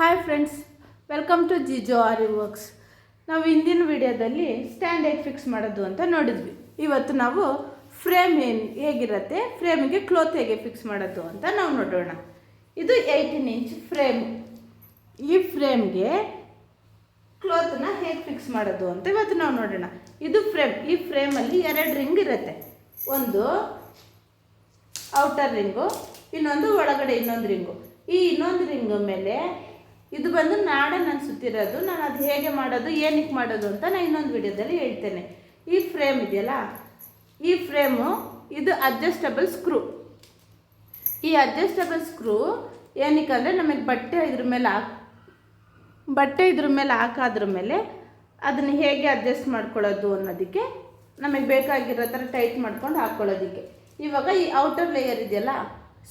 Hi friends, welcome to Jijo Aari works. ನಾವು ಹಿಂದಿನ ವಿಡಿಯೋದಲ್ಲಿ ಸ್ಟ್ಯಾಂಡ್ ಹೇಗೆ ಫಿಕ್ಸ್ ಮಾಡೋದು ಅಂತ ನೋಡಿದ್ವಿ. ಇವತ್ತು ನಾವು ಫ್ರೇಮ್ ಹೇಗಿರುತ್ತೆ, ಫ್ರೇಮಿಗೆ ಕ್ಲೋತ್ ಹೇಗೆ ಫಿಕ್ಸ್ ಮಾಡೋದು ಅಂತ ನಾವು ನೋಡೋಣ. ಇದು 18 ಇಂಚ್ ಫ್ರೇಮ್. ಈ ಫ್ರೇಮ್ಗೆ ಕ್ಲೋತ್ನ ಹೇಗೆ ಫಿಕ್ಸ್ ಮಾಡೋದು ಅಂತ ಇವತ್ತು ನಾವು ನೋಡೋಣ. ಇದು ಫ್ರೇಮ್. ಈ ಫ್ರೇಮಲ್ಲಿ 2 ರಿಂಗ್ ಇರುತ್ತೆ. ಒಂದು ಔಟರ್ ರಿಂಗು, ಇನ್ನೊಂದು ಒಳಗಡೆ ಇನ್ನೊಂದು ರಿಂಗು. ಈ ಇನ್ನೊಂದು ರಿಂಗು ಮೇಲೆ ಇದು ಬಂದು ನಾಡನ್ನು ನಾನು ಸುತ್ತಿರೋದು. ನಾನು ಅದು ಹೇಗೆ ಮಾಡೋದು, ಏನಕ್ಕೆ ಮಾಡೋದು ಅಂತ ನಾನು ಇನ್ನೊಂದು ವಿಡಿಯೋದಲ್ಲಿ ಹೇಳ್ತೇನೆ. ಈ ಫ್ರೇಮ್ ಇದೆಯಲ್ಲ, ಈ ಫ್ರೇಮು ಇದು ಅಡ್ಜಸ್ಟಬಲ್ ಸ್ಕ್ರೂ. ಈ ಅಡ್ಜಸ್ಟಬಲ್ ಸ್ಕ್ರೂ ಏನಕ್ಕೆ ಅಂದರೆ ನಮಗೆ ಬಟ್ಟೆ ಇದ್ರ ಮೇಲೆ ಹಾಕಾದ್ರ ಮೇಲೆ ಅದನ್ನು ಹೇಗೆ ಅಡ್ಜಸ್ಟ್ ಮಾಡ್ಕೊಳ್ಳೋದು ಅನ್ನೋದಕ್ಕೆ, ನಮಗೆ ಬೇಕಾಗಿರೋ ಥರ ಟೈಟ್ ಮಾಡ್ಕೊಂಡು ಹಾಕ್ಕೊಳ್ಳೋದಕ್ಕೆ. ಇವಾಗ ಈ ಔಟರ್ ಲೇಯರ್ ಇದೆಯಲ್ಲ,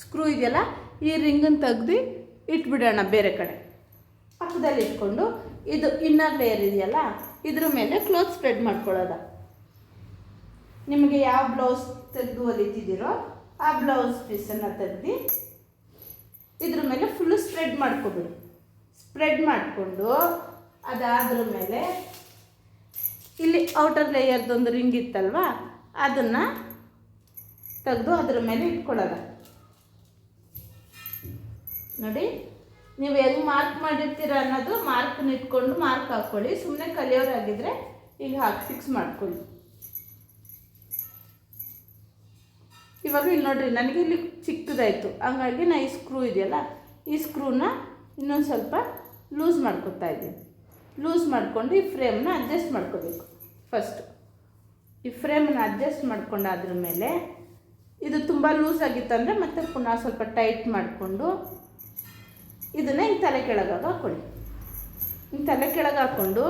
ಸ್ಕ್ರೂ ಇದೆಯಲ್ಲ, ಈ ರಿಂಗನ್ನು ತೆಗೆದು ಇಟ್ಬಿಡೋಣ ಬೇರೆ ಕಡೆ ಪಕ್ಕದಲ್ಲಿ ಇಟ್ಕೊಂಡು, ಇದು ಇನ್ನರ್ ಲೇಯರ್ ಇದೆಯಲ್ಲ, ಇದ್ರ ಮೇಲೆ ಕ್ಲೋತ್ ಸ್ಪ್ರೆಡ್ ಮಾಡ್ಕೊಳ್ಳೋದ. ನಿಮಗೆ ಯಾವ ಬ್ಲೌಸ್ ತೆಗೆದು ಹೊಲಿತಿದ್ದೀರೋ ಆ ಬ್ಲೌಸ್ ಪೀಸನ್ನು ತೆಗೆದು ಇದ್ರ ಮೇಲೆ ಫುಲ್ಲು ಸ್ಪ್ರೆಡ್ ಮಾಡ್ಕೊಬಿಡು. ಸ್ಪ್ರೆಡ್ ಮಾಡಿಕೊಂಡು ಅದಾದ್ರ ಮೇಲೆ ಇಲ್ಲಿ ಔಟರ್ ಲೇಯರ್ದೊಂದು ರಿಂಗ್ ಇತ್ತಲ್ವ, ಅದನ್ನು ತೆಗೆದು ಅದ್ರ ಮೇಲೆ ಇಟ್ಕೊಳ್ಳೋದ. ನೋಡಿ, ನೀವು ಹೆಂಗೆ ಮಾರ್ಕ್ ಮಾಡಿರ್ತೀರ ಅನ್ನೋದು ಮಾರ್ಕ್ನ ಇಟ್ಕೊಂಡು ಮಾರ್ಕ್ ಹಾಕ್ಕೊಳ್ಳಿ. ಸುಮ್ಮನೆ ಕಲಿಯೋರಾಗಿದ್ದರೆ ಈಗ ಹಾಕಿ ಫಿಕ್ಸ್ ಮಾಡ್ಕೊಳ್ಳಿ. ಇವಾಗ ಇಲ್ಲಿ ನೋಡಿರಿ, ನನಗೆ ಇಲ್ಲಿ ಚಿಕ್ಕದಾಯಿತು. ಹಂಗಾಗಿ ನಾನು ಈ ಸ್ಕ್ರೂ ಇದೆಯಲ್ಲ, ಈ ಸ್ಕ್ರೂನ ಇನ್ನೊಂದು ಸ್ವಲ್ಪ ಲೂಸ್ ಮಾಡ್ಕೊತಾ ಇದ್ದೀನಿ. ಲೂಸ್ ಮಾಡಿಕೊಂಡು ಈ ಫ್ರೇಮ್ನ ಅಡ್ಜಸ್ಟ್ ಮಾಡ್ಕೋಬೇಕು. ಫಸ್ಟು ಈ ಫ್ರೇಮನ್ನ ಅಡ್ಜಸ್ಟ್ ಮಾಡ್ಕೊಂಡಾದ್ರ ಮೇಲೆ, ಇದು ತುಂಬ ಲೂಸ್ ಆಗಿತ್ತಂದರೆ ಮತ್ತೆ ಪುನಃ ಸ್ವಲ್ಪ ಟೈಟ್ ಮಾಡಿಕೊಂಡು ಇದನ್ನು ಹಿಂಗೆ ತಲೆ ಕೆಳಗೆ ಹಾಕ್ಕೊಳ್ಳಿ. ಹಿಂಗೆ ತಲೆ ಕೆಳಗೆ ಹಾಕ್ಕೊಂಡು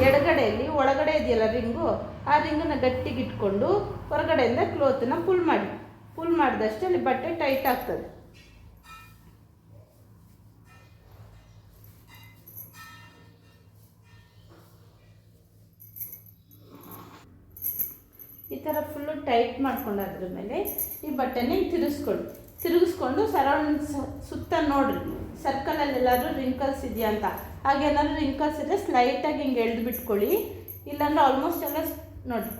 ಎಡಗಡೆಯಲ್ಲಿ ಒಳಗಡೆ ಇದೆಯಲ್ಲ ರಿಂಗು, ಆ ರಿಂಗನ್ನು ಗಟ್ಟಿಗೆ ಇಟ್ಕೊಂಡು ಹೊರಗಡೆಯಿಂದ ಕ್ಲೋತನ್ನ ಪುಲ್ ಮಾಡಿ. ಪುಲ್ ಮಾಡಿದಷ್ಟೇ ಅಲ್ಲಿ ಬಟ್ಟೆ ಟೈಟ್ ಆಗ್ತದೆ. ಈ ಥರ ಫುಲ್ಲು ಟೈಟ್ ಮಾಡ್ಕೊಂಡಾದ್ರ ಮೇಲೆ ಈ ಬಟ್ಟೆನ ತಿರುಗಿಸ್ಕೊಂಡು ಸರೌಂಡಿಂಗ್ಸ್ ಸುತ್ತ ನೋಡಿರಿ, ಸರ್ಕಲಲ್ಲಿ ಎಲ್ಲಾದರೂ ರಿಂಕಲ್ಸ್ ಇದೆಯಾ ಅಂತ. ಹಾಗೇನಾದ್ರೂ ರಿಂಕಲ್ಸ್ ಇದ್ದರೆ ಸ್ಲೈಟಾಗಿ ಹಿಂಗೆ ಎಳೆದು ಬಿಟ್ಕೊಳ್ಳಿ. ಇಲ್ಲಾಂದ್ರೆ ಆಲ್ಮೋಸ್ಟ್ ಎಲ್ಲ ನೋಡಿ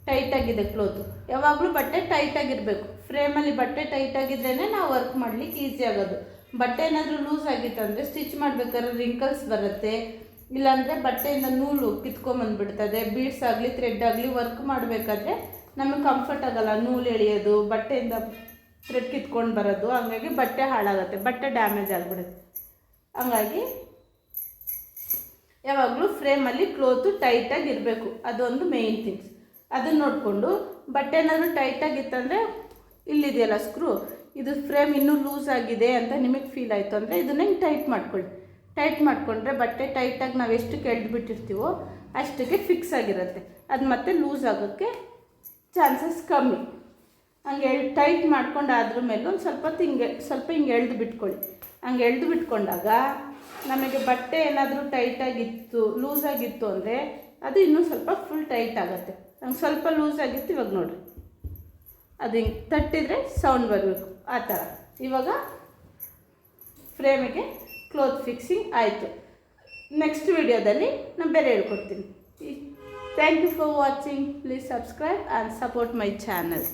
ಟೈಟಾಗಿದೆ ಕ್ಲೋತು. ಯಾವಾಗಲೂ ಬಟ್ಟೆ ಟೈಟಾಗಿರಬೇಕು. ಫ್ರೇಮಲ್ಲಿ ಬಟ್ಟೆ ಟೈಟಾಗಿದ್ರೇ ನಾವು ವರ್ಕ್ ಮಾಡಲಿಕ್ಕೆ ಈಸಿ ಆಗೋದು. ಬಟ್ಟೆ ಏನಾದರೂ ಲೂಸ್ ಆಗಿತ್ತು ಅಂದರೆ ಸ್ಟಿಚ್ ಮಾಡಬೇಕಾದ್ರೆ ರಿಂಕಲ್ಸ್ ಬರುತ್ತೆ. ಇಲ್ಲಾಂದರೆ ಬಟ್ಟೆಯಿಂದ ನೂಲು ಕಿತ್ಕೊಂಬಂದುಬಿಡ್ತದೆ. ಬೀಡ್ಸ್ ಆಗಲಿ ಥ್ರೆಡ್ ಆಗಲಿ ವರ್ಕ್ ಮಾಡಬೇಕಾದ್ರೆ ನಮಗೆ ಕಂಫರ್ಟ್ ಆಗೋಲ್ಲ. ನೂಲು ಎಳೆಯೋದು, ಬಟ್ಟೆಯಿಂದ ಥ್ರೆಡ್ ಕಿತ್ಕೊಂಡು ಬರೋದು, ಹಂಗಾಗಿ ಬಟ್ಟೆ ಹಾಳಾಗುತ್ತೆ, ಬಟ್ಟೆ ಡ್ಯಾಮೇಜ್ ಆಗಿಬಿಡುತ್ತೆ. ಹಂಗಾಗಿ ಯಾವಾಗಲೂ ಫ್ರೇಮಲ್ಲಿ ಕ್ಲೋತು ಟೈಟಾಗಿ ಇರಬೇಕು. ಅದೊಂದು ಮೇಯ್ನ್ ಥಿಂಗ್ಸ್. ಅದನ್ನು ನೋಡಿಕೊಂಡು ಬಟ್ಟೆ ಏನಾದರೂ ಟೈಟಾಗಿತ್ತಂದರೆ ಇಲ್ಲಿದೆಯಲ್ಲ ಸ್ಕ್ರೂ, ಇದು ಫ್ರೇಮ್ ಇನ್ನೂ ಲೂಸ್ ಆಗಿದೆ ಅಂತ ನಿಮಗೆ ಫೀಲ್ ಆಯಿತು ಅಂದರೆ ಇದನ್ನ ಹಿಂಗೆ ಟೈಟ್ ಮಾಡ್ಕೊಳ್ಳಿ. ಟೈಟ್ ಮಾಡಿಕೊಂಡ್ರೆ ಬಟ್ಟೆ ಟೈಟಾಗಿ ನಾವು ಎಷ್ಟು ಎಳೆದು ಬಿಟ್ಟಿರ್ತೀವೋ ಅಷ್ಟಕ್ಕೆ ಫಿಕ್ಸ್ ಆಗಿರುತ್ತೆ. ಅದು ಮತ್ತೆ ಲೂಸ್ ಆಗೋಕ್ಕೆ ಚಾನ್ಸಸ್ ಕಮ್ಮಿ. ಹಂಗೆ ಟೈಟ್ ಮಾಡ್ಕೊಂಡು ಆದ್ರ ಮೇಲೆ ಒಂದು ಸ್ವಲ್ಪ ಹಿಂಗೆ ಎಳೆದು ಬಿಟ್ಕೊಳ್ಳಿ. ಹಂಗೆ ಎಳೆದು ಬಿಟ್ಕೊಂಡಾಗ ನಮಗೆ ಬಟ್ಟೆ ಏನಾದರೂ ಟೈಟಾಗಿತ್ತು, ಲೂಸಾಗಿತ್ತು ಅಂದರೆ ಅದು ಇನ್ನೂ ಸ್ವಲ್ಪ ಫುಲ್ ಟೈಟ್ ಆಗುತ್ತೆ. ನಂಗೆ ಸ್ವಲ್ಪ ಲೂಸ್ ಆಗಿತ್ತು. ಇವಾಗ ನೋಡಿರಿ, ಅದು ಹಿಂಗೆ ತಟ್ಟಿದರೆ ಸೌಂಡ್ ಬರಬೇಕು, ಆ ಥರ. ಇವಾಗ ಫ್ರೇಮಿಗೆ ಕ್ಲೋತ್ ಫಿಕ್ಸಿಂಗ್ ಆಯಿತು. ನೆಕ್ಸ್ಟ್ ವಿಡಿಯೋದಲ್ಲಿ ನಾನು ಬೇರೆ ಹೇಳ್ಕೊಡ್ತೀನಿ. Thank you for watching. Please subscribe and support my channel.